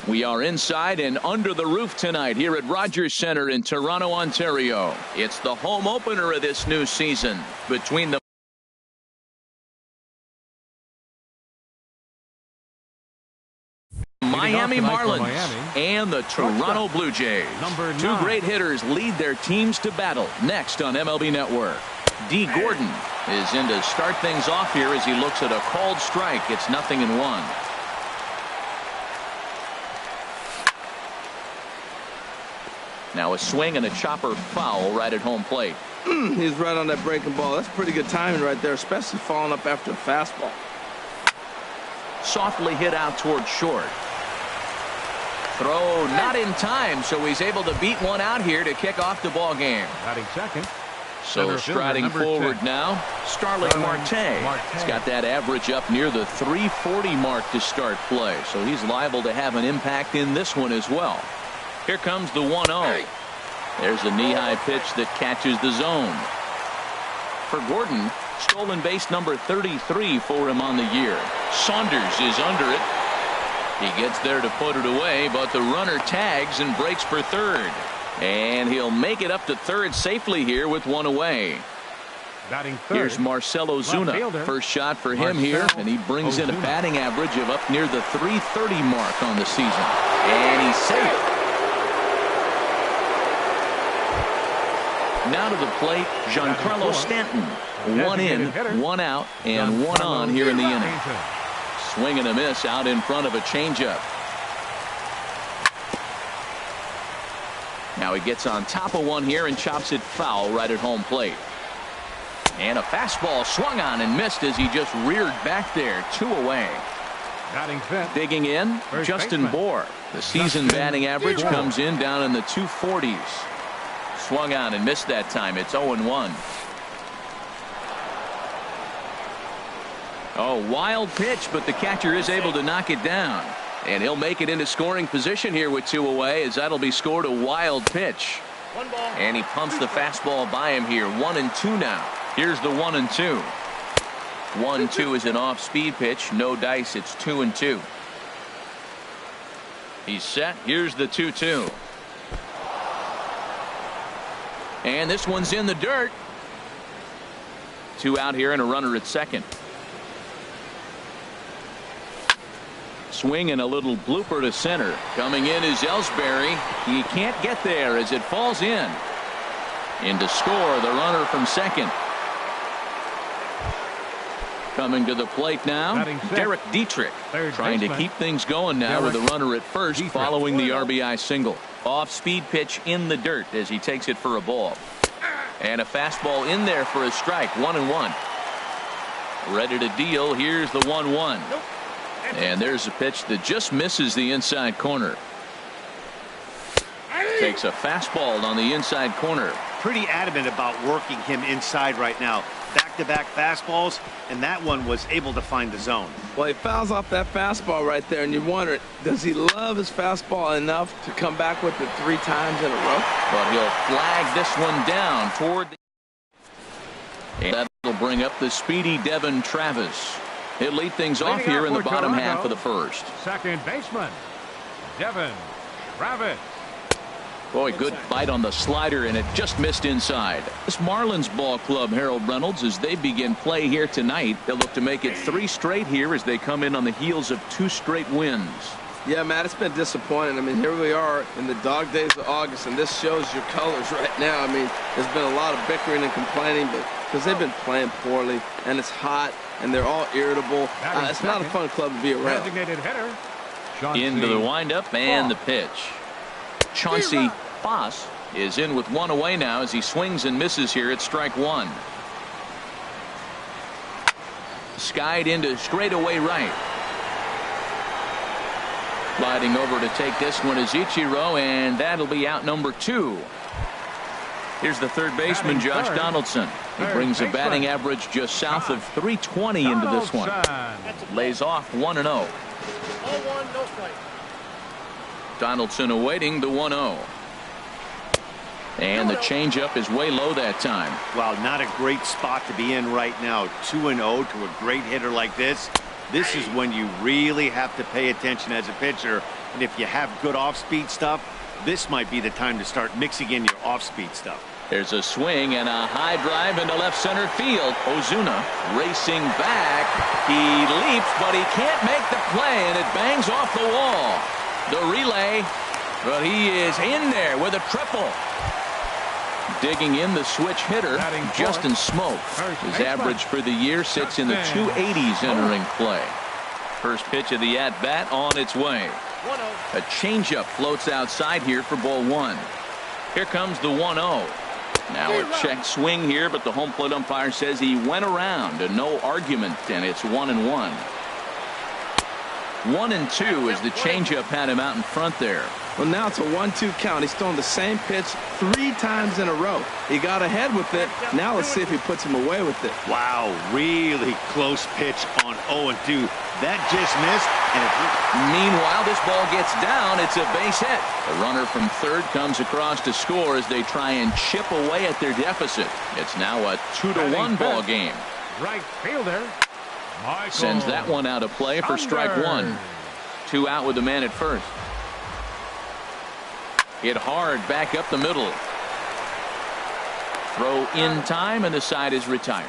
We are inside and under the roof tonight here at Rogers Centre in Toronto, Ontario. It's the home opener of this new season between the Miami Marlins and the Toronto Blue Jays. Two great hitters lead their teams to battle next on MLB Network. D. Gordon is in to start things off here as he looks at a called strike. It's 0-1. Now a swing and a chopper foul right at home plate. He's right on that breaking ball. That's pretty good timing right there, especially following up after a fastball. Softly hit out toward short. Throw not in time, so he's able to beat one out here to kick off the ball game. Batting second. So striding forward 10. Now, Starling Marte. He's got that average up near the 340 mark to start play, so he's liable to have an impact in this one as well. Here comes the 1-0. There's a knee-high pitch that catches the zone. For Gordon, stolen base number 33 for him on the year. Saunders is under it. He gets there to put it away, but the runner tags and breaks for third. And he'll make it up to third safely here with one away. Batting third. Here's Marcell Ozuna. First shot for him here, and he brings in a batting average of up near the 330 mark on the season. And he's safe. Now to the plate, Giancarlo Stanton. One in, one out, and one on here in the inning. Swing and a miss out in front of a changeup. Now he gets on top of one here and chops it foul right at home plate. And a fastball swung on and missed as he just reared back there. 2 away. Digging in, Justin Bour. The season batting average comes in down in the 240s. Swung on and missed that time. It's 0-1. Oh, wild pitch, but the catcher is able to knock it down. And he'll make it into scoring position here with 2 away, as that'll be scored a wild pitch. And he pumps the fastball by him here. 1-2 now. Here's the 1-2. 1-2 is an off-speed pitch. No dice. It's 2-2. He's set. Here's the 2-2. And this one's in the dirt. 2 out here and a runner at second. Swing and a little blooper to center. Coming in is Ellsbury. He can't get there as it falls in. In to score, the runner from second. Coming to the plate now, Derek Dietrich. Trying to keep things going now with the runner at first following the RBI single. Off-speed pitch in the dirt as he takes it for a ball. And a fastball in there for a strike. 1-1. Ready to deal. Here's the 1-1. And there's a pitch that just misses the inside corner. Takes a fastball on the inside corner. Pretty adamant about working him inside right now. Back-to-back fastballs, and that one was able to find the zone. Well, he fouls off that fastball right there, and you wonder, does he love his fastball enough to come back with it 3 times in a row? But he'll flag this one down toward the... And that'll bring up the speedy Devin Travis. He'll lead things off here in the bottom half of the first. Second baseman, Devin Travis. Boy, good bite on the slider, and it just missed inside. This Marlins ball club, Harold Reynolds, as they begin play here tonight, they'll look to make it 3 straight here as they come in on the heels of 2 straight wins. Yeah, Matt, it's been disappointing. I mean, here we are in the dog days of August, and this shows your colors right now. I mean, there's been a lot of bickering and complaining, but because they've been playing poorly, and it's hot, and they're all irritable. It's not a fun club to be around. Into the windup and the pitch. Chauncey Foss is in with 1 away now as he swings and misses here at strike 1. Skied into straightaway right. Sliding over to take this one is Ichiro, and that'll be out number 2. Here's the third baseman, Josh Donaldson. He brings a batting average just south of 320 into this one. Lays off 1-0. 0-1, no strike. Donaldson awaiting the 1-0. And the changeup is way low that time. Wow, not a great spot to be in right now. 2-0 to a great hitter like this. This is when you really have to pay attention as a pitcher. And if you have good off-speed stuff, this might be the time to start mixing in your off-speed stuff. There's a swing and a high drive into left center field. Ozuna racing back. He leaps, but he can't make the play, and it bangs off the wall. The relay, but he is in there with a triple. Digging in the switch hitter, Justin Smoke. His average for the year sits in the 280s entering play. First pitch of the at-bat on its way. A changeup floats outside here for ball one. Here comes the 1-0. Now a check swing here, but the home plate umpire says he went around and no argument, and it's 1-1. 1-2 as the changeup had him out in front there. Well, now it's a 1-2 count. He's thrown the same pitch 3 times in a row. He got ahead with it. Now let's see if he puts him away with it. Wow, really close pitch on 0-2. That just missed. And meanwhile, this ball gets down. It's a base hit. The runner from third comes across to score as they try and chip away at their deficit. It's now a 2-1 ball game. Right fielder Michael sends that one out of play for strike one. 2 out with the man at first. Hit hard back up the middle. Throw in time, and the side is retired.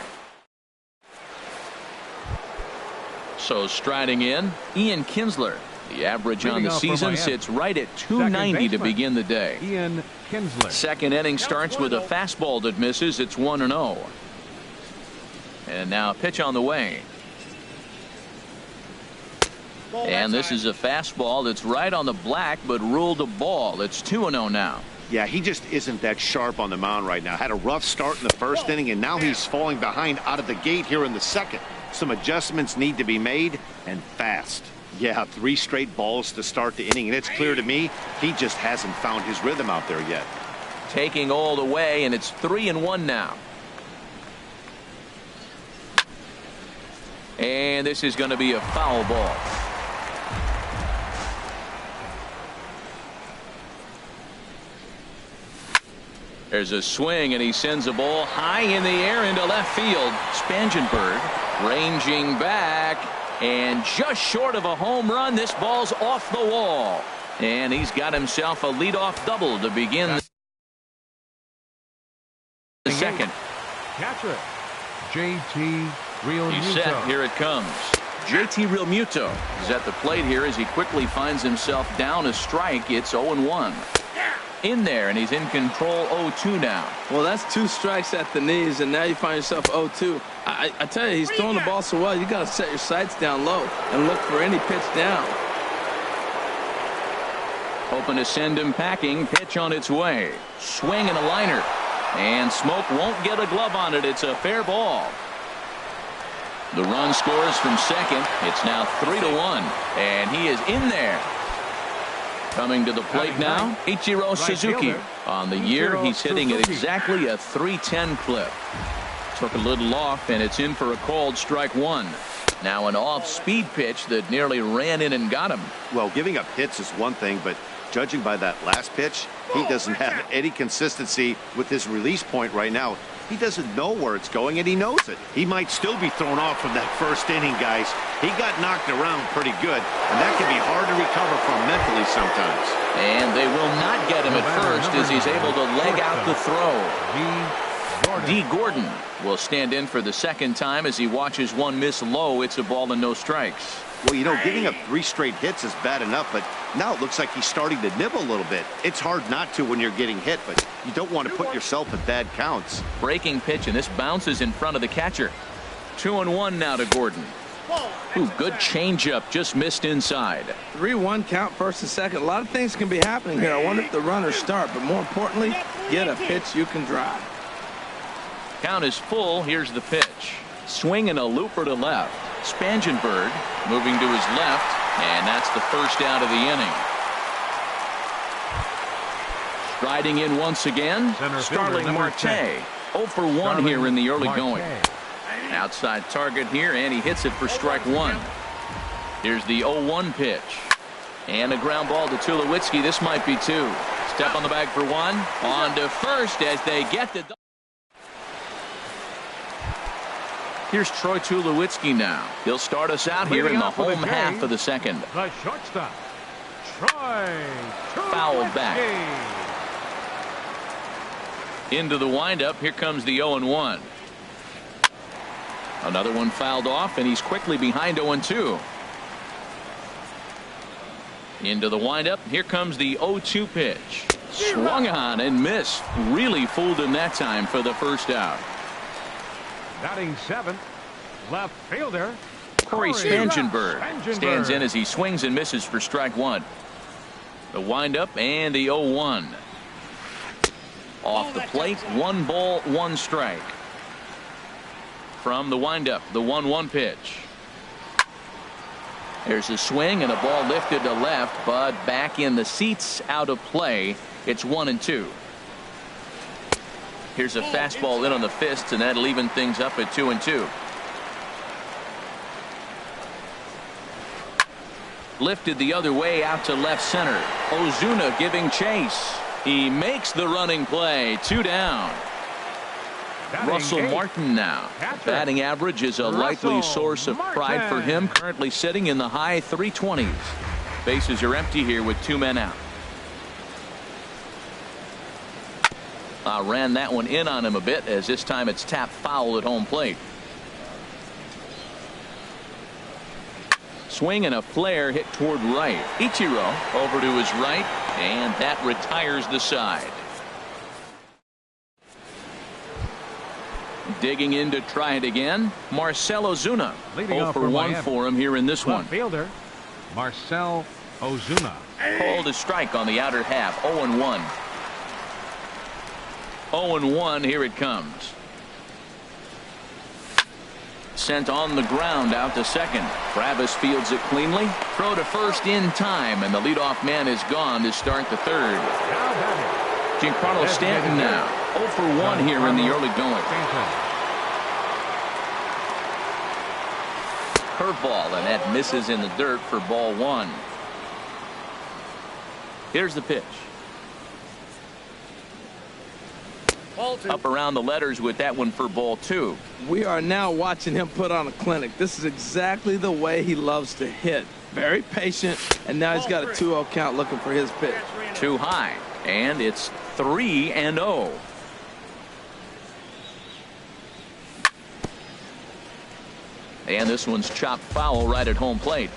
So striding in, Ian Kinsler. The average on the season sits right at 290 to begin the day. Ian Kinsler. Second inning starts with a fastball that misses. It's 1-0. And now pitch on the way. And this is a fastball that's right on the black, but ruled a ball. It's 2-0 now. yeah, he just isn't that sharp on the mound right now. Had a rough start in the first inning, and now he's falling behind out of the gate here in the second. Some adjustments need to be made, and fast. Yeah, 3 straight balls to start the inning, and it's clear to me he just hasn't found his rhythm out there yet. Taking all the way, and it's 3-1 now. And this is going to be a foul ball. There's a swing, and he sends a ball high in the air into left field. Spangenberg ranging back, and just short of a home run. This ball's off the wall, and he's got himself a leadoff double to begin the second. Catcher, JT Realmuto. He's set. Here it comes. JT Realmuto is at the plate here as he quickly finds himself down a strike. It's 0-1. In there, and he's in control. 0-2 now. Well, that's 2 strikes at the knees, and now you find yourself 0-2. I tell you, he's throwing the ball so well, you got to set your sights down low and look for any pitch down. Hoping to send him packing. Pitch on its way. Swing and a liner, and Smoke won't get a glove on it. It's a fair ball. The run scores from second. It's now 3-1, and he is in there. Coming to the plate now, Ichiro Suzuki. On the year, he's hitting at exactly a .310 clip. Took a little off, and it's in for a called strike one. Now an off-speed pitch that nearly ran in and got him. Well, giving up hits is one thing, but judging by that last pitch, he doesn't have any consistency with his release point right now. He doesn't know where it's going, and he knows it. He might still be thrown off from that first inning, guys. He got knocked around pretty good, and that can be hard to recover from mentally sometimes. And they will not get him at first as he's able to leg out the throw. D. Gordon will stand in for the second time as he watches one miss low. It's a ball and no strikes. Well, you know, giving up 3 straight hits is bad enough, but now it looks like he's starting to nibble a little bit. It's hard not to when you're getting hit, but you don't want to put yourself at bad counts. Breaking pitch, and this bounces in front of the catcher. 2-1 now to Gordon. Ooh, good changeup, just missed inside. 3-1 count, first and second. A lot of things can be happening here. I wonder if the runners start, but more importantly, get a pitch you can drive. Count is full. Here's the pitch. Swing and a looper to left. Spangenberg moving to his left, and that's the first out of the inning. Striding in once again, Starling Marte. 0 for 1 here in the early going. Outside target here, and he hits it for strike one. Here's the 0-1 pitch. And a ground ball to Tulowitzki. This might be 2. Step on the bag for 1. On to first as they get the... Here's Troy Tulowitzki now. He'll start us out here in the home half of the second. The shortstop, Troy Fouled back. Tulowitzki. Into the windup. Here comes the 0-1. Another one fouled off, and he's quickly behind 0-2. Into the windup. Here comes the 0-2 pitch. Swung on and missed. Really fooled him that time for the first out. Batting seventh, left fielder Corey Spangenberg stands in as he swings and misses for strike one. The windup and the 0-1. Off the plate, 1 ball, 1 strike. From the windup, the 1-1 pitch. There's a swing and a ball lifted to left, but back in the seats, out of play. It's 1-2. Here's a fastball in on the fists, and that'll even things up at 2-2. Lifted the other way out to left center. Ozuna giving chase. He makes the running play. 2 down. Russell Martin now. Batting average is a likely source of pride for him. Currently sitting in the high 320s. Bases are empty here with 2 men out. Ran that one in on him a bit, as this time it's tapped foul at home plate. Swing and a flare hit toward right. Ichiro over to his right, and that retires the side. Digging in to try it again, Marcell Ozuna. 0 for 1 for him here in this one. Fielder Marcell Ozuna. Called a strike on the outer half. 0-1. 0-1. Here it comes. Sent on the ground out to second. Travis fields it cleanly. Throw to first in time, and the leadoff man is gone to start the third. Giancarlo Stanton now 0 for 1 here in the early going. Curveball, and that misses in the dirt for ball 1. Here's the pitch. Up around the letters with that one for ball 2. We are now watching him put on a clinic. This is exactly the way he loves to hit. Very patient, and now he's got a 2-0 count looking for his pitch. Too high, and it's 3-0. And this one's chopped foul right at home plate.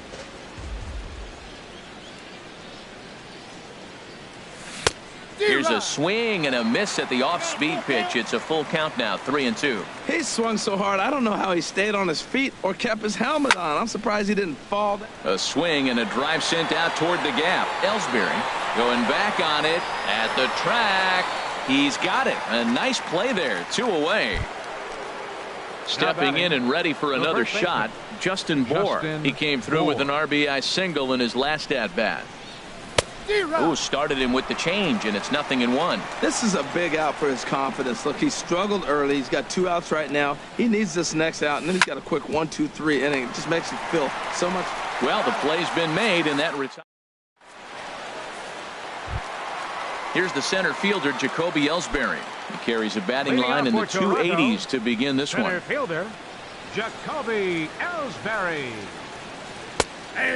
Here's a swing and a miss at the off-speed pitch. It's a full count now, 3-2. He swung so hard, I don't know how he stayed on his feet or kept his helmet on. I'm surprised he didn't fall. A swing and a drive sent out toward the gap. Ellsbury going back on it at the track. He's got it. A nice play there. 2 away. Stepping in and ready for another shot, Justin Bour. He came through with an RBI single in his last at-bat. Ooh, started him with the change, and it's 0-1. This is a big out for his confidence. Look, he struggled early. He's got 2 outs right now. He needs this next out, and then he's got a quick 1-2-3 inning. It just makes him feel so much. Well, the play's been made, and that retires. Here's the center fielder, Jacoby Ellsbury. He carries a batting line in the 280s to begin this one. Center fielder Jacoby Ellsbury.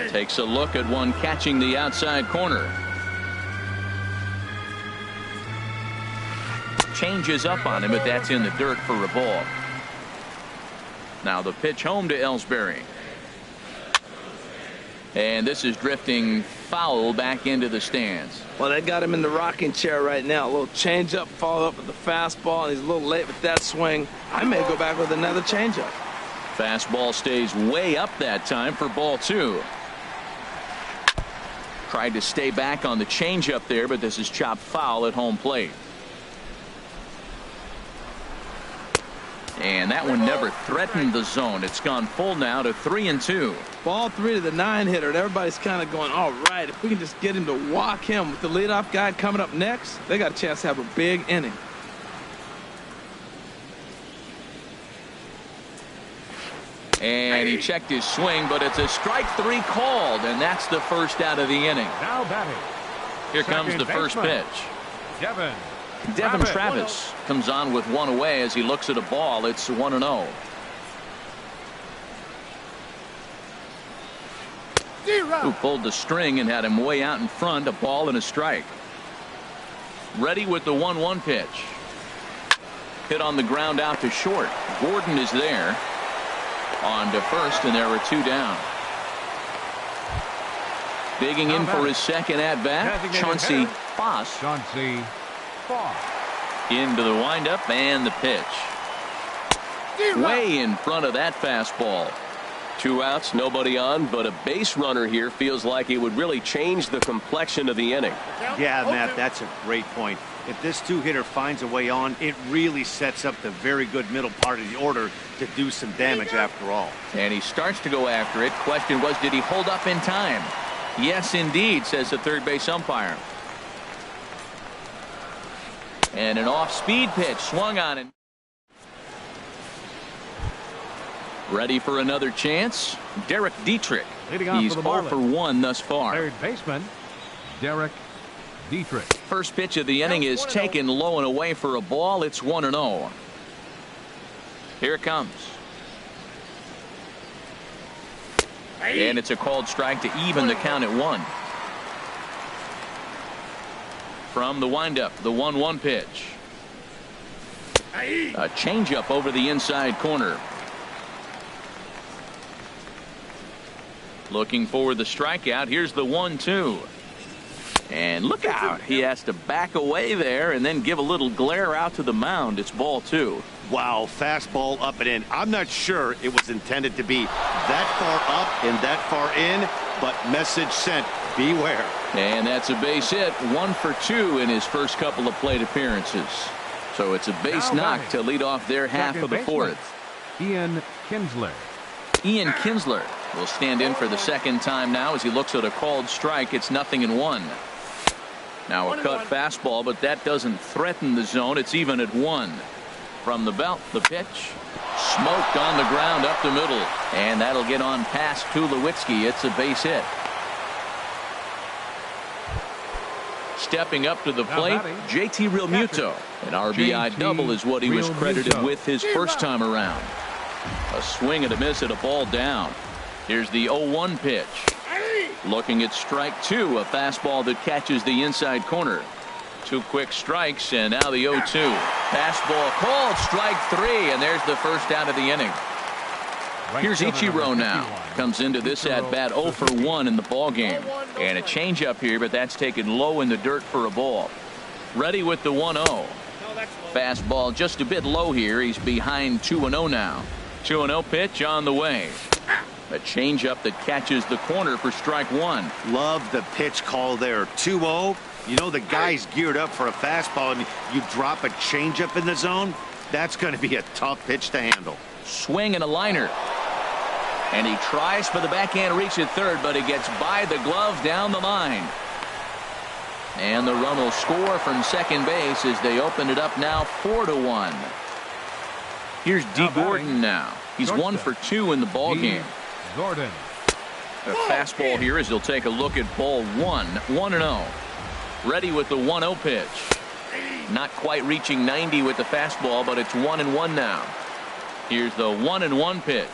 Takes a look at one catching the outside corner. Changes up on him, but that's in the dirt for a ball. Now the pitch home to Ellsbury. And this is drifting foul back into the stands. Well, they got him in the rocking chair right now. A little changeup, followed up with the fastball, and he's a little late with that swing. I may go back with another changeup. Fastball stays way up that time for ball 2. Tried to stay back on the changeup there, but this is chopped foul at home plate. And that one never threatened the zone. It's gone full now to 3-2. Ball 3 to the 9-hitter, and everybody's kind of going, all right, if we can just get him to walk him with the leadoff guy coming up next, they got a chance to have a big inning. And he checked his swing, but it's a strike 3 called, and that's the first out of the inning. Now batting. Here comes the first pitch. Devin Travis comes on with 1 away as he looks at a ball. It's 1-0. who pulled the string and had him way out in front. A ball and a strike. Ready with the 1-1 pitch. Hit on the ground out to short. Gordon is there on to first, and there were 2 down. Digging in for his second at bat, Chauncey Foss. Into the windup and the pitch. Way in front of that fastball. 2 outs, nobody on, but a base runner here feels like it would really change the complexion of the inning. Yeah, Matt, that's a great point. If this 2-hitter finds a way on, it really sets up the very good middle part of the order to do some damage after all. And he starts to go after it. Question was, did he hold up in time? Yes, indeed, says the third base umpire. And an off-speed pitch swung on it. Ready for another chance. Derek Dietrich. He's 0 for 1 thus far. Third baseman, Derek Dietrich. First pitch of the inning is taken low and away for a ball. It's 1-0. Here it comes. And it's a called strike to even the count at 1. From the windup, the 1-1 pitch. A changeup over the inside corner. Looking for the strikeout. Here's the 1-2. And look out. He has to back away there and then give a little glare out to the mound. It's ball 2. Wow, fastball up and in. I'm not sure it was intended to be that far up and that far in, but message sent. Beware. And that's a base hit. 1 for 2 in his first couple of plate appearances. So it's a base knock to lead off their half of the 4th. Ian Kinsler. Ian Kinsler will stand in for the second time now as he looks at a called strike. It's 0-1. Now a cut fastball, but that doesn't threaten the zone. It's even at 1. From the belt, the pitch. Smoked on the ground up the middle. And that'll get on past Tulowitzki. It's a base hit. Stepping up to the plate, JT Realmuto. An RBI double is what he was credited with his first time around. A swing and a miss at a ball down. Here's the 0-1 pitch. Looking at strike 2, a fastball that catches the inside corner. 2 quick strikes, and now the 0-2. Fastball called, strike 3, and there's the first out of the inning. Here's Ichiro now. Comes into this at bat 0 for 1 in the ball game. And a changeup here, but that's taken low in the dirt for a ball. Ready with the 1-0. Fastball just a bit low here. He's behind 2-0 now. 2-0 pitch on the way. A changeup that catches the corner for strike 1. Love the pitch call there. 2-0. You know the guy's geared up for a fastball, and you drop a changeup in the zone. That's going to be a tough pitch to handle. Swing and a liner. And he tries for the backhand reach at third, but he gets by the glove down the line. And the run will score from second base as they open it up now 4-1. Here's D. Gordon now. He's 1 for 2 in the ball game. Gordon. A fastball here as he'll take a look at ball 1. 1-0. Ready with the 1-0 pitch. Not quite reaching 90 with the fastball, but it's 1-1 now. Here's the 1-1 pitch.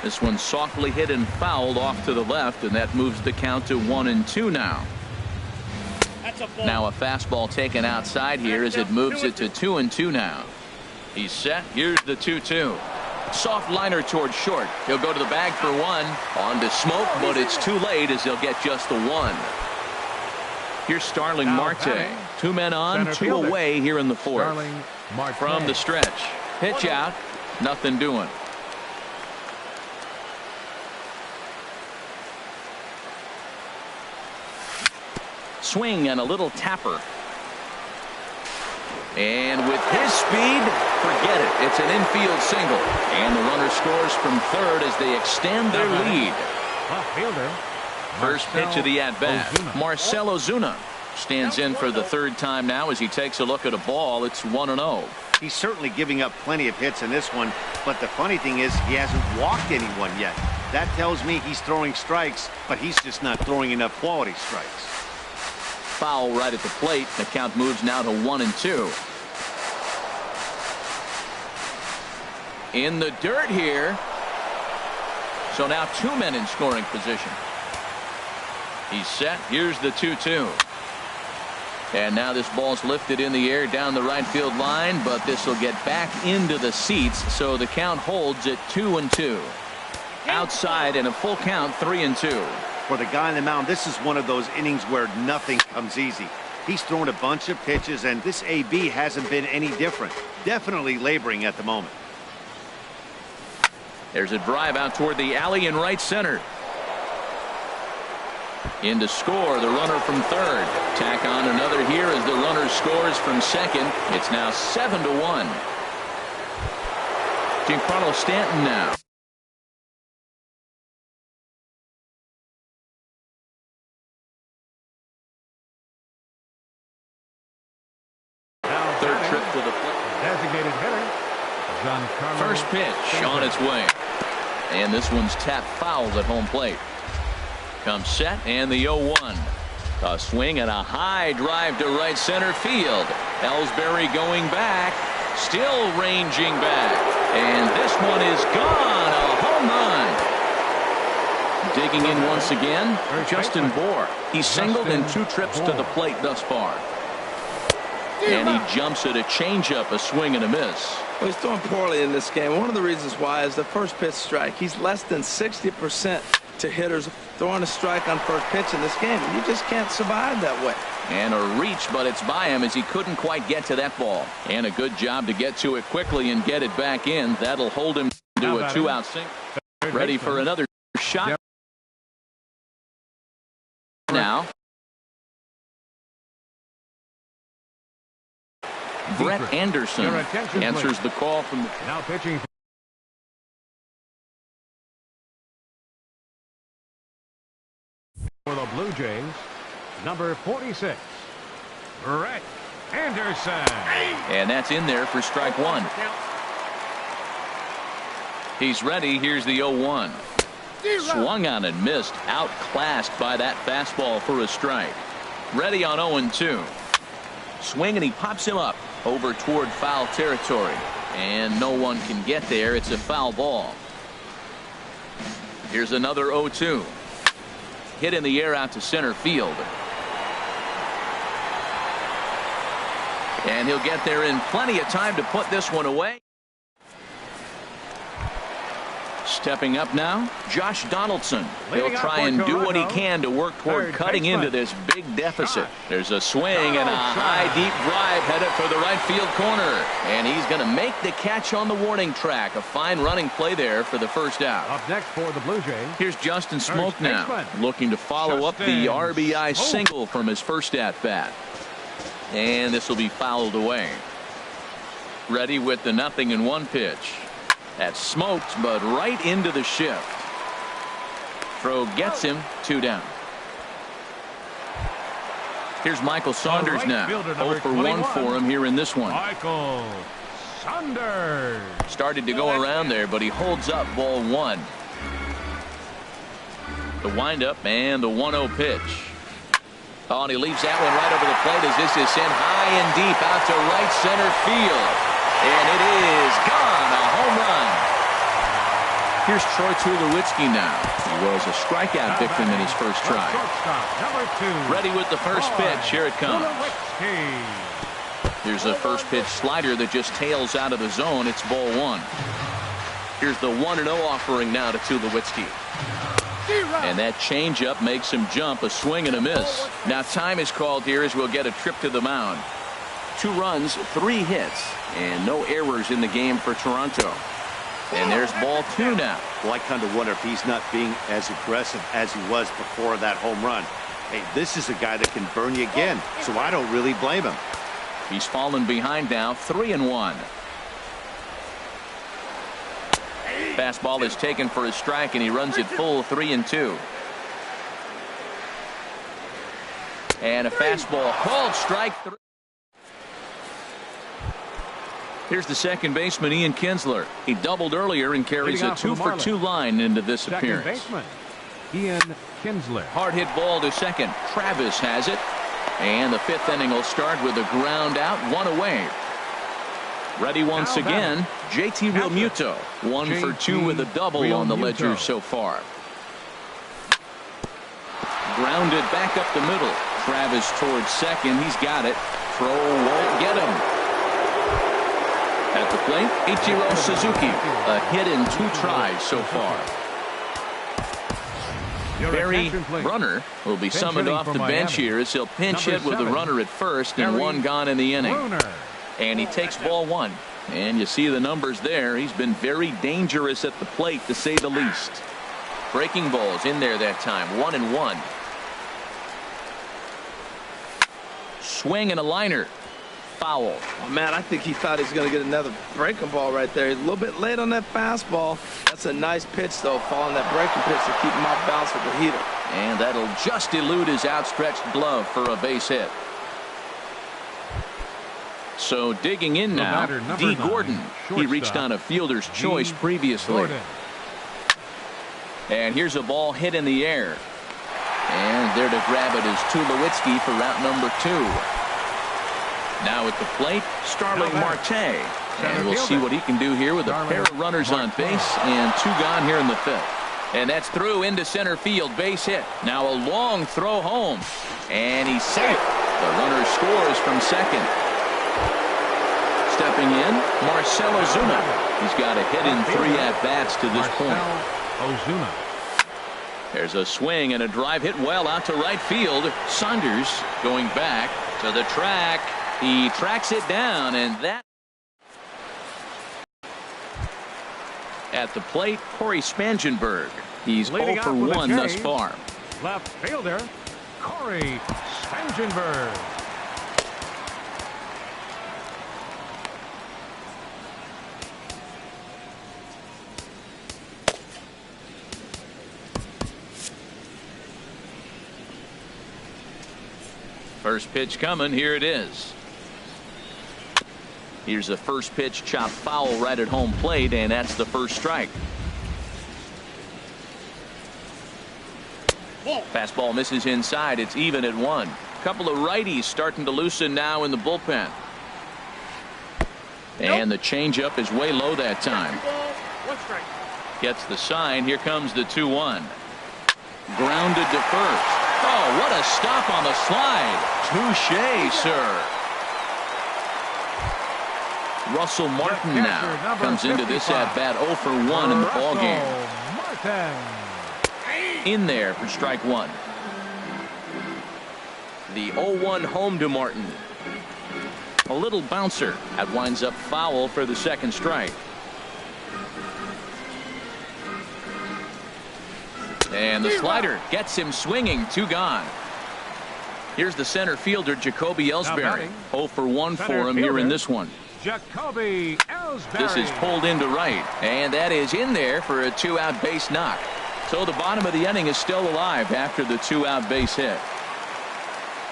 This one softly hit and fouled off to the left, and that moves the count to 1-2 now. Now a fastball taken outside here as it moves it to 2-2 now. He's set. Here's the 2-2. Soft liner towards short. He'll go to the bag for 1. On to Smoke, but it's too late as he'll get just the 1. Here's Starling Marte. 2 men on, 2 away here in the 4th. From the stretch. Pitch out. Nothing doing. Swing and a little tapper. And with his speed, forget it. It's an infield single. And the runner scores from third as they extend their lead. First pitch of the at-bat. Marcell Ozuna stands in for the 3rd time now as he takes a look at a ball. It's 1-0. He's certainly giving up plenty of hits in this one, but the funny thing is he hasn't walked anyone yet. That tells me he's throwing strikes, but he's just not throwing enough quality strikes. Foul right at the plate. The count moves now to 1-2. In the dirt here. So now 2 men in scoring position. He's set. Here's the 2-2. And now this ball's lifted in the air down the right field line, but this will get back into the seats, so the count holds at 2-2. Outside and a full count, 3-2. For the guy on the mound, this is one of those innings where nothing comes easy. He's thrown a bunch of pitches, and this AB hasn't been any different. Definitely laboring at the moment. There's a drive out toward the alley in right center. In to score, the runner from third. Tack on another here as the runner scores from second. It's now 7-1. Giancarlo Stanton now. Third trip to the plate. Designated hitter, Giancarlo. First pitch on its way. And this one's tapped foul at home plate. Comes set and the 0-1. A swing and a high drive to right center field. Ellsbury going back. Still ranging back. And this one is gone. A home run. Digging in once again, Justin Bour. He's singled in 2 trips to the plate thus far. And he jumps at a changeup, a swing and a miss. Well, he's throwing poorly in this game. One of the reasons why is the first pitch strike. He's less than 60% to hitters throwing a strike on first pitch in this game. You just can't survive that way. And a reach, but it's by him as he couldn't quite get to that ball. And a good job to get to it quickly and get it back in. That'll hold him to a 2-out single. Ready for another shot. Now. Brett Anderson answers the call from the Now pitching for the Blue Jays, number 46, Brett Anderson. And that's in there for strike 1. He's ready. Here's the 0-1. Swung on and missed. Outclassed by that fastball for a strike. Ready on 0-2. Swing and he pops him up over toward foul territory. And no one can get there. It's a foul ball. Here's another 0-2. Hit in the air out to center field. And he'll get there in plenty of time to put this one away. Stepping up now, Josh Donaldson. He'll try and do what he can to work toward cutting into this big deficit. There's a swing and a high deep drive headed for the right field corner. And he's going to make the catch on the warning track. A fine running play there for the first out. Up next for the Blue Jays, here's Justin Smoke now, looking to follow up the RBI single from his first at bat. And this will be fouled away. Ready with the 0-1 pitch. That's smoked, but right into the shift. Throw gets him, 2 down. Here's Michael Saunders now. 0 for 1 for him here in this one. Michael Saunders. Started to go around there, but he holds up ball 1. The windup and the 1-0 pitch. Oh, and he leaves that one right over the plate as this is sent high and deep out to right center field. And it is gone, a home run. Here's Troy Tulowitzki now. He was a strikeout victim in his first try. Ready with the first pitch. Here it comes. Here's a first pitch slider that just tails out of the zone. It's ball 1. Here's the 1-0 offering now to Tulowitzki. And that changeup makes him jump, a swing and a miss. Now time is called here as we'll get a trip to the mound. 2 runs, 3 hits, and no errors in the game for Toronto. And there's ball 2 now. Well, I kind of wonder if he's not being as aggressive as he was before that home run. Hey, this is a guy that can burn you again, so I don't really blame him. He's fallen behind now, 3-1. Fastball is taken for a strike, and he runs it full, 3-2. And a fastball called strike 3. Here's the second baseman, Ian Kinsler. He doubled earlier and carries a 2-for-2 line into this appearance. Second baseman, Ian Kinsler. Hard hit ball to second. Travis has it. And the 5th inning will start with a ground out, 1 away. Ready once again, JT Realmuto. 1 for 2 with a double on the ledger so far. Grounded back up the middle. Travis towards second. He's got it. Throw won't get him. At the plate, Ichiro Suzuki. A hit in 2 tries so far. Barry Runner will be summoned off the bench here as he'll pinch hit with a runner at first and 1 gone in the inning. And he takes ball 1. And you see the numbers there. He's been very dangerous at the plate, to say the least. Breaking balls in there that time. 1-1. Swing and a liner. Foul. Oh, man, I think he thought he was going to get another breaking ball right there. He's a little bit late on that fastball. That's a nice pitch, though, following that breaking pitch to keep him off balance with the heater. And that'll just elude his outstretched glove for a base hit. So digging in now, D. Gordon. He reached on a fielder's choice previously. And here's a ball hit in the air. And there to grab it is Tulowitzki for route number 2. Now at the plate, Starling Marte. And we'll see what he can do here with a pair of runners on base and 2 gone here in the 5th. And that's through into center field, base hit. Now a long throw home. And he's safe. The runner scores from second. Stepping in, Marcell Ozuna. He's got a hit in 3 at-bats to this point. Ozuna. There's a swing and a drive hit well out to right field. Saunders going back to the track. He tracks it down, and that at the plate, Corey Spangenberg. He's 0 for 1 thus far. Left fielder, Corey Spangenberg. First pitch coming. Here it is. Here's the first pitch, chopped foul right at home plate, and that's the first strike. Fastball misses inside. It's even at 1. Couple of righties starting to loosen now in the bullpen. And the changeup is way low that time. Gets the sign. Here comes the 2-1. Grounded to first. Oh, what a stop on the slide. Touché, sir. Russell Martin now comes into this at-bat 0 for 1 in the ballgame. In there for strike 1. The 0-1 home to Martin. A little bouncer. That winds up foul for the second strike. And the slider gets him swinging. 2 gone. Here's the center fielder, Jacoby Ellsbury. 0 for 1 for him here in this one. Jacoby Ellsbury. This is pulled into right, and that is in there for a 2-out base knock. So the bottom of the inning is still alive after the 2-out base hit.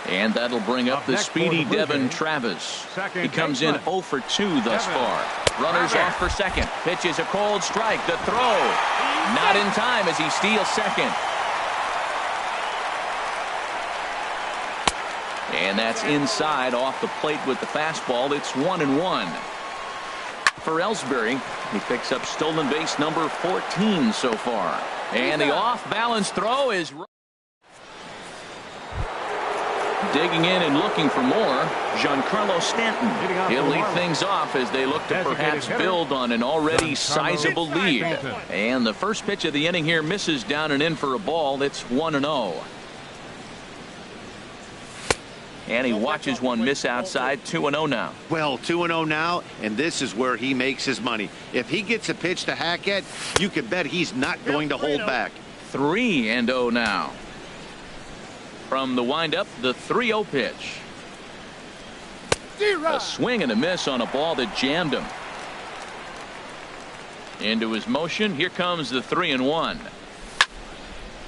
And that'll bring up the speedy Devin Travis. He comes in 0 for 2 thus far. Runners off for second. Pitch is a cold strike. The throw. Not in time as he steals second. And that's inside off the plate with the fastball. It's 1-1. For Ellsbury, he picks up stolen base number 14 so far. And the off-balance throw is digging in and looking for more. Giancarlo Stanton. He'll lead things off as they look to perhaps build on an already sizable lead. And the first pitch of the inning here misses down and in for a ball. It's 1-0. And he watches one miss outside. 2-0 now. Well, 2-0 now, and this is where he makes his money. If he gets a pitch to hack at, you can bet he's not going to hold back. 3-0 now. From the windup, the 3-0 pitch. A swing and a miss on a ball that jammed him. Into his motion. Here comes the 3-1.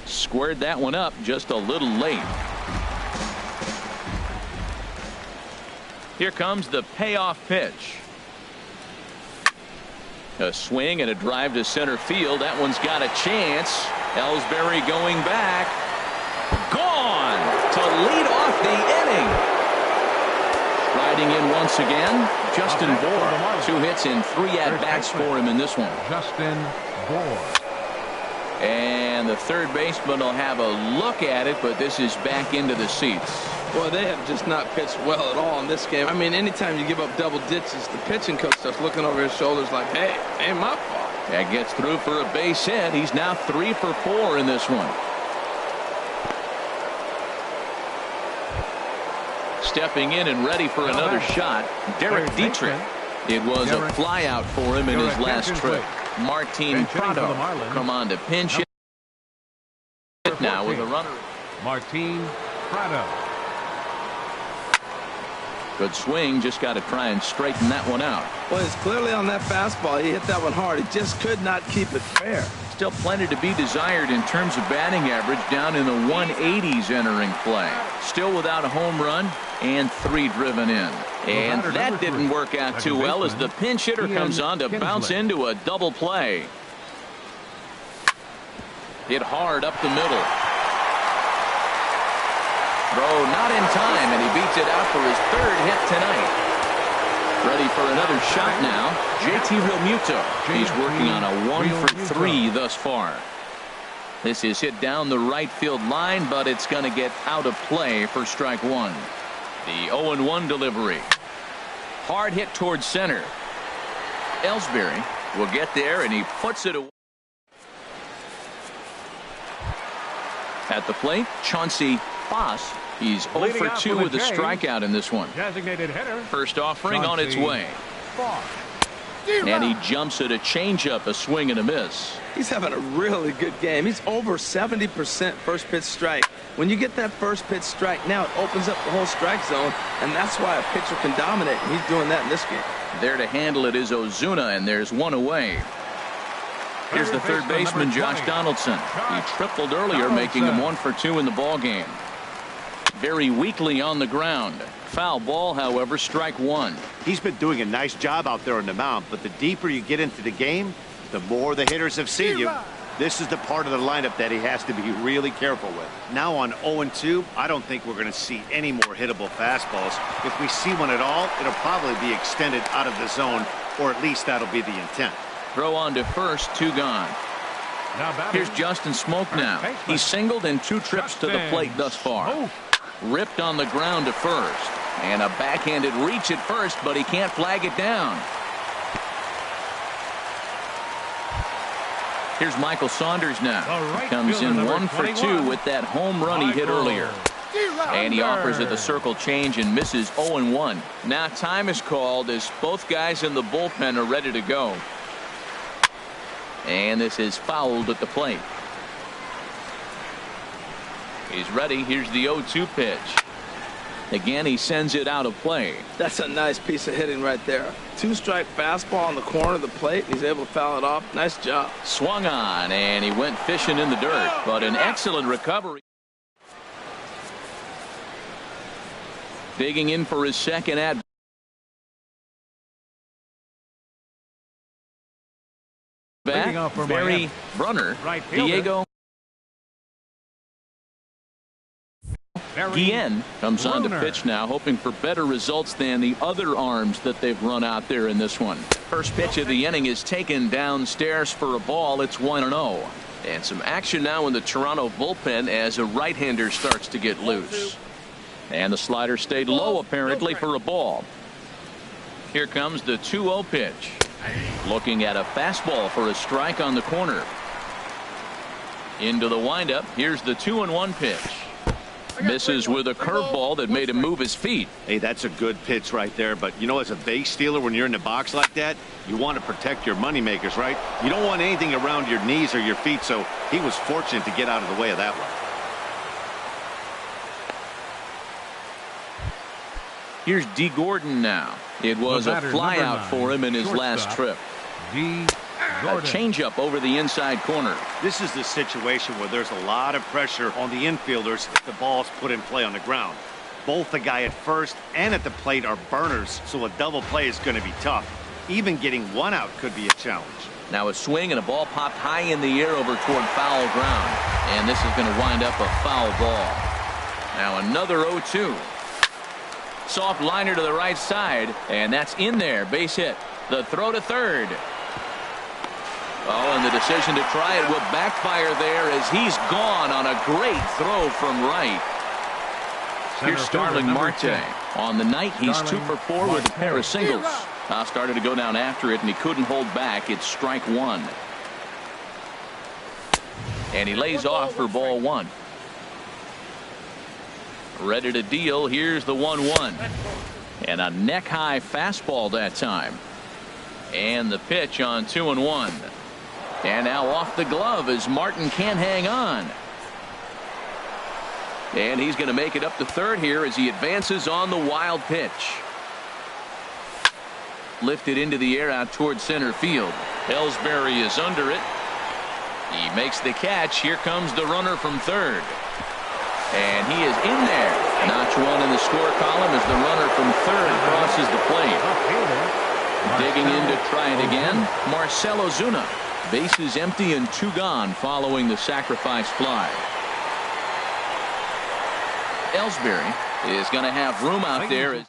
Squared that one up just a little late. Here comes the payoff pitch. A swing and a drive to center field. That one's got a chance. Ellsbury going back. Gone to lead off the inning. Riding in once again, Justin Bohr. 2 hits and 3 at-bats for him in this one. Justin Bohr. And the third baseman will have a look at it, but this is back into the seats. Boy, they have just not pitched well at all in this game. I mean, anytime you give up double digits, the pitching coach starts looking over his shoulders like, hey, ain't my fault. That gets through for a base hit. He's now 3 for 4 in this one. Stepping in and ready for another shot, Derek Dietrich. It was a flyout for him in his last trip. Martin Prado come on to pinch hit now with a runner. Martin Prado. Good swing, just got to try and straighten that one out. Well, it's clearly on that fastball. He hit that one hard. He just could not keep it fair. Still plenty to be desired in terms of batting average, down in the 180s entering play. Still without a home run and 3 driven in. And that didn't work out too well as the pinch hitter comes on to bounce into a double play. Hit hard up the middle. Throw not in time, and he beats it out for his 3rd hit tonight. Ready for another shot now, JT Realmuto. He's working on a 1 for 3 thus far. This is hit down the right field line, but it's going to get out of play for strike 1. The 0-1 delivery. Hard hit towards center. Ellsbury will get there, and he puts it away. At the plate, Chauncey Foss. He's 0 for 2 with a strikeout in this one. Designated hitter. First offering on its way. And he jumps at a changeup, a swing and a miss. He's having a really good game. He's over 70% first pitch strike. When you get that first pitch strike, now it opens up the whole strike zone, and that's why a pitcher can dominate. He's doing that in this game. There to handle it is Ozuna, and there's 1 away. Here's the third baseman, Josh Donaldson. He tripled earlier, making him 1 for 2 in the ball game. Very weakly on the ground. Foul ball, however, strike 1. He's been doing a nice job out there on the mound, but the deeper you get into the game, the more the hitters have seen you. This is the part of the lineup that he has to be really careful with. Now on 0-2, I don't think we're going to see any more hittable fastballs. If we see one at all, it'll probably be extended out of the zone, or at least that'll be the intent. Throw on to first, 2 gone. Here's Justin Smoke now. He's singled in 2 trips to the plate thus far. Ripped on the ground to first. And a backhanded reach at first, but he can't flag it down. Here's Michael Saunders now. He comes in 1 for 2 with that home run he hit earlier. And he offers it the circle change and misses 0-1. Now time is called as both guys in the bullpen are ready to go. And this is fouled at the plate. He's ready. Here's the 0-2 pitch. Again, he sends it out of play. That's a nice piece of hitting right there. 2-strike fastball on the corner of the plate. He's able to foul it off. Nice job. Swung on, and he went fishing in the dirt, but an excellent recovery. Digging in for his second at. Bat, Barry Brunner, Diego Guillen comes on to pitch now, hoping for better results than the other arms that they've run out there in this one. First pitch of the inning is taken downstairs for a ball. It's 1-0. And some action now in the Toronto bullpen as a right-hander starts to get loose. And the slider stayed low apparently for a ball. Here comes the 2-0 pitch. Looking at a fastball for a strike on the corner. Into the windup. Here's the 2-1 pitch. Misses with a curveball that made him move his feet. Hey, that's a good pitch right there. But, you know, as a base stealer, when you're in the box like that, you want to protect your moneymakers, right? You don't want anything around your knees or your feet, so he was fortunate to get out of the way of that one. Here's D. Gordon now. It was a flyout for him in his last trip. A changeup over the inside corner. This is the situation where there's a lot of pressure on the infielders if the ball's put in play on the ground. Both the guy at first and at the plate are burners, so a double play is going to be tough. Even getting one out could be a challenge. Now a swing and a ball popped high in the air over toward foul ground. And this is going to wind up a foul ball. Now another 0-2. Soft liner to the right side, and that's in there. Base hit. The throw to third. Oh, and the decision to try it will backfire there as he's gone on a great throw from right. Here's Starling Marte. On the night, he's 2 for 4 with a pair of singles. Now started to go down after it, and he couldn't hold back. It's strike one. And he lays off for ball one. Ready to deal. Here's the 1-1. And a neck-high fastball that time. And the pitch on 2-1. And now off the glove as Martin can't hang on. And he's going to make it up to third here as he advances on the wild pitch. Lifted into the air out toward center field. Ellsbury is under it. He makes the catch. Here comes the runner from third. And he is in there. Notch one in the score column as the runner from third crosses the plate. Digging in to try it again, Marcell Ozuna. Bases empty and 2 gone following the sacrifice fly. Ellsbury is going to have room out there.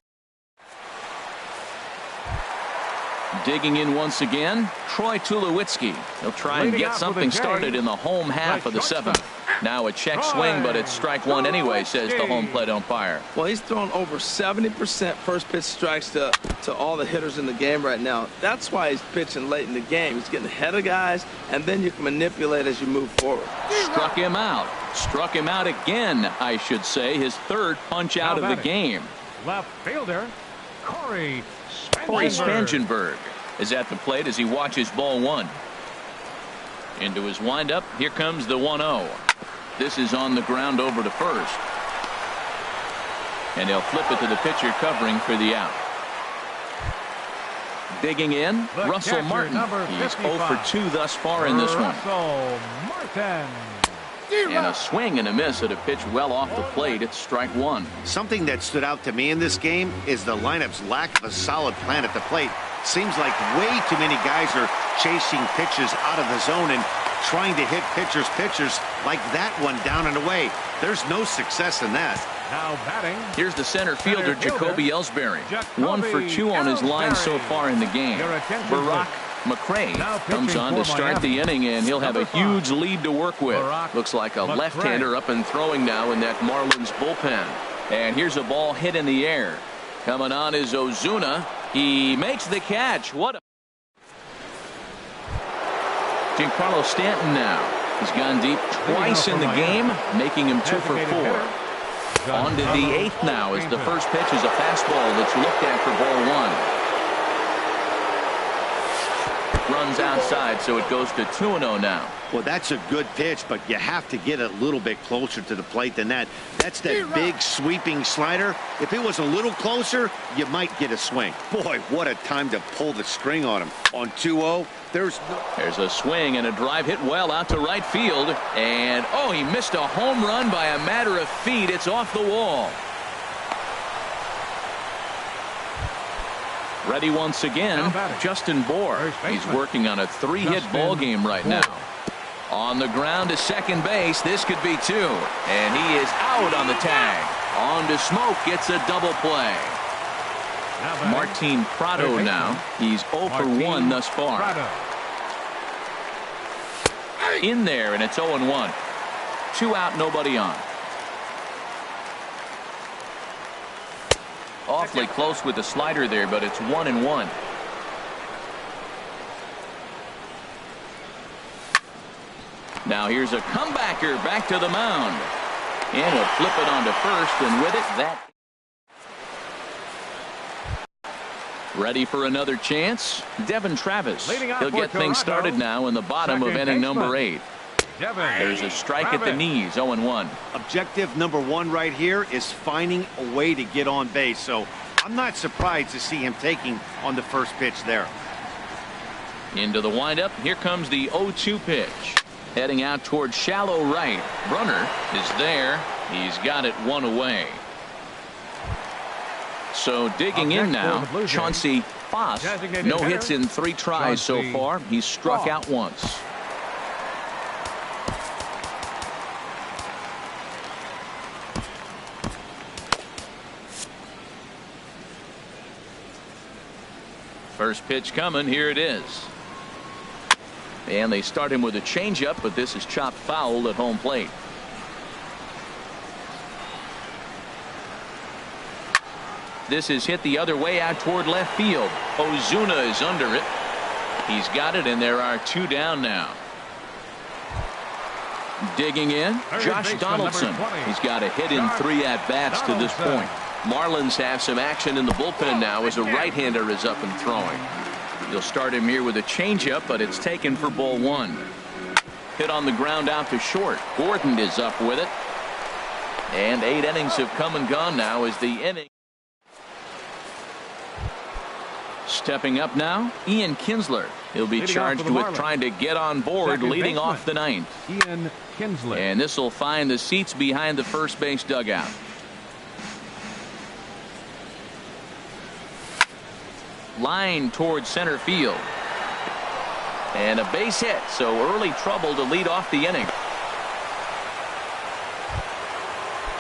Digging in once again, Troy Tulowitzki. He'll try and get something started in the home half of the 7th. Now a check swing, but it's strike one anyway, says the home plate umpire. Well, he's thrown over 70% first pitch strikes to all the hitters in the game right now. That's why he's pitching late in the game. He's getting ahead of guys, and then you can manipulate as you move forward. Struck him out. Struck him out again, I should say. His third punch out of the game. Left fielder, Corey Spangenberg is at the plate as he watches ball one. Into his windup. Here comes the 1-0. This is on the ground over to first. And they'll flip it to the pitcher covering for the out. Digging in, Russell Martin. He's 0 for 2 thus far in this one. Russell Martin. And a swing and a miss at a pitch well off the plate. It's strike one. Something that stood out to me in this game is the lineup's lack of a solid plan at the plate. Seems like way too many guys are chasing pitches out of the zone and trying to hit pitchers like that one down and away. There's no success in that. Now batting. Here's the center fielder, Jacoby Ellsbury. 1 for 2 on his line so far in the game. Barack McRae comes on to start the inning, and he'll have a huge lead to work with. Looks like a left-hander up and throwing now in that Marlins bullpen. And here's a ball hit in the air. Coming on is Ozuna. He makes the catch. What a... Giancarlo Stanton now. He's gone deep twice in the game, making him 2 for 4. On to the 8th now as the first pitch is a fastball that's looked at for ball one. Runs outside, so it goes to 2-0 now. Well, that's a good pitch, but you have to get a little bit closer to the plate than that. That's that big sweeping slider. If it was a little closer, you might get a swing. Boy, what a time to pull the string on him. On 2-0, there's a swing and a drive hit well out to right field. And, oh, he missed a home run by a matter of feet. It's off the wall. Ready once again, Justin Bour. He's working on a 3-hit ball game right now. On the ground to second base. This could be 2. And he is out on the tag. On to Smoke. Gets a double play. Martin Prado now. He's 0 for 1 thus far. In there, and it's 0-1. 2 out, nobody on. Awfully close with the slider there, but it's 1-1. Now here's a comebacker back to the mound. And he'll flip it onto first, and with it, that. Ready for another chance? Devin Travis. He'll get things started now in the bottom of inning number 8. There's a strike at the knees, 0-1. Objective number 1 right here is finding a way to get on base. So I'm not surprised to see him taking on the first pitch there. Into the windup. Here comes the 0-2 pitch. Heading out towards shallow right. Runner is there. He's got it 1 away. So digging in now, Chauncey Foss. No hits in 3 tries so far. He's struck out once. First pitch coming. Here it is. And they start him with a changeup, but this is chopped foul at home plate. This is hit the other way out toward left field. Ozuna is under it. He's got it, and there are 2 down now. Digging in, Josh Donaldson. He's got a hit in 3 at-bats to this point. Marlins have some action in the bullpen now as a right-hander is up and throwing. You'll start him here with a changeup, but it's taken for ball 1. Hit on the ground out to short. Gordon is up with it. And 8 innings have come and gone now as the inning. Stepping up now, Ian Kinsler. He'll be charged with trying to get on board, leading off the 9th. Ian Kinsler. And this will find the seats behind the first base dugout. Line towards center field. And a base hit, so early trouble to lead off the inning.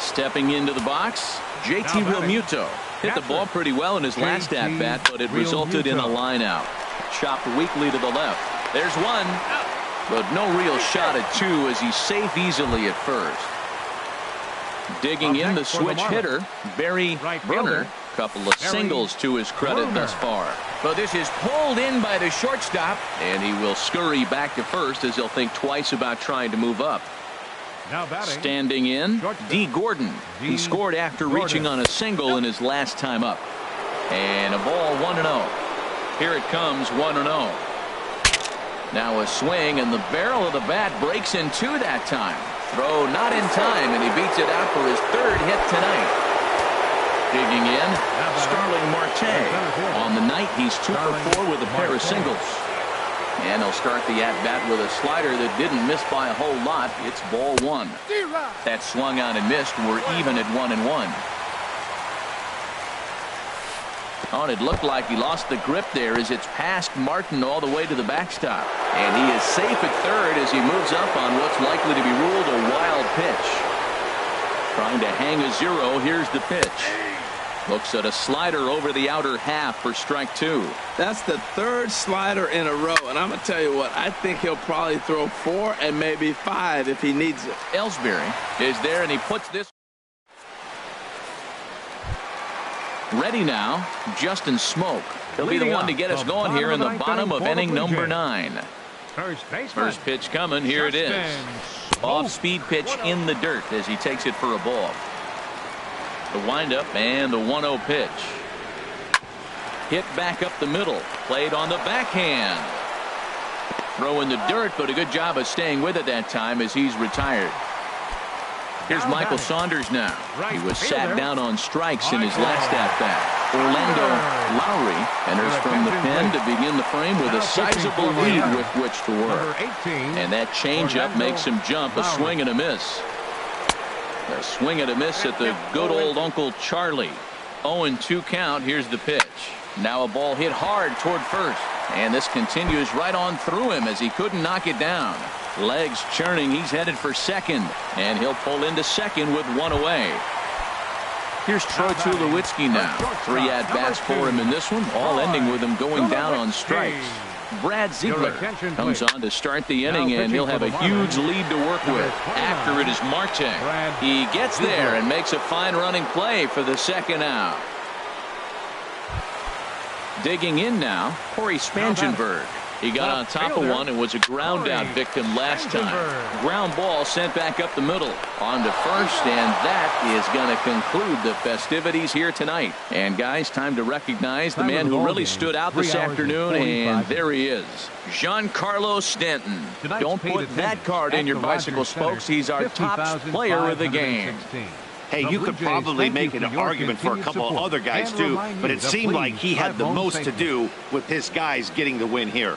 Stepping into the box, JT Realmuto. Hit the ball pretty well in his last at-bat, but it resulted in a line out. Chopped weakly to the left. There's 1, but no real shot at 2 as he's safe easily at first. Digging in the switch hitter, Barry Burner. Couple of singles to his credit thus far. But this is pulled in by the shortstop, and he will scurry back to first as he'll think twice about trying to move up. Standing in, D. Gordon. He scored after reaching on a single in his last time up. And a ball 1-0. Here it comes, 1-0. Now a swing, and the barrel of the bat breaks in 2 that time. Throw not in time, and he beats it out for his 3rd hit tonight. Digging in, Starling Marte. On the night, he's 2 for 4 with a pair of singles. And he'll start the at-bat with a slider that didn't miss by a whole lot. It's ball 1. That swung out and missed. We're even at 1-1. Oh, and it looked like he lost the grip there as it's past Martin all the way to the backstop. And he is safe at 3rd as he moves up on what's likely to be ruled a wild pitch. Trying to hang a 0. Here's the pitch. Looks at a slider over the outer half for strike 2. That's the 3rd slider in a row, and I'm going to tell you what, I think he'll probably throw 4 and maybe 5 if he needs it. Ellsbury is there, and he puts this. Ready now, Justin Smoke. He'll be the one to get us going here in the bottom of inning number 9. First pitch coming. Here it is. Off-speed pitch in the dirt as he takes it for a ball. The windup and the 1-0 pitch. Hit back up the middle. Played on the backhand. Throw in the dirt, but a good job of staying with it that time as he's retired. Here's Michael Saunders now. He was sat down on strikes in his last at-bat. Orlando Lowry enters from the pen to begin the frame with a sizable lead with which to work. And that changeup makes him jump. A swing and a miss. A swing and a miss at the good old Uncle Charlie. 0-2 count. Here's the pitch. Now a ball hit hard toward first. And this continues right on through him as he couldn't knock it down. Legs churning. He's headed for second. And he'll pull into second with 1 away. Here's Troy Tulowitzki now. 3 at-bats for him in this one, all ending with him going down on strikes. Brad Ziegler comes on to start the inning, and he'll have a huge lead to work with. After it is Marte. He gets there and makes a fine running play for the second out. Digging in now, Corey Spangenberg. He got on top of one and was a ground out victim last time. Ground ball sent back up the middle. On to first, and that is going to conclude the festivities here tonight. And guys, time to recognize the man who really stood out this afternoon, and there he is. Giancarlo Stanton. Don't put that card in your bicycle spokes. He's our top player of the game. Hey, you could probably make an argument for a couple of other guys too, but it seemed like he had the most to do with his guys getting the win here.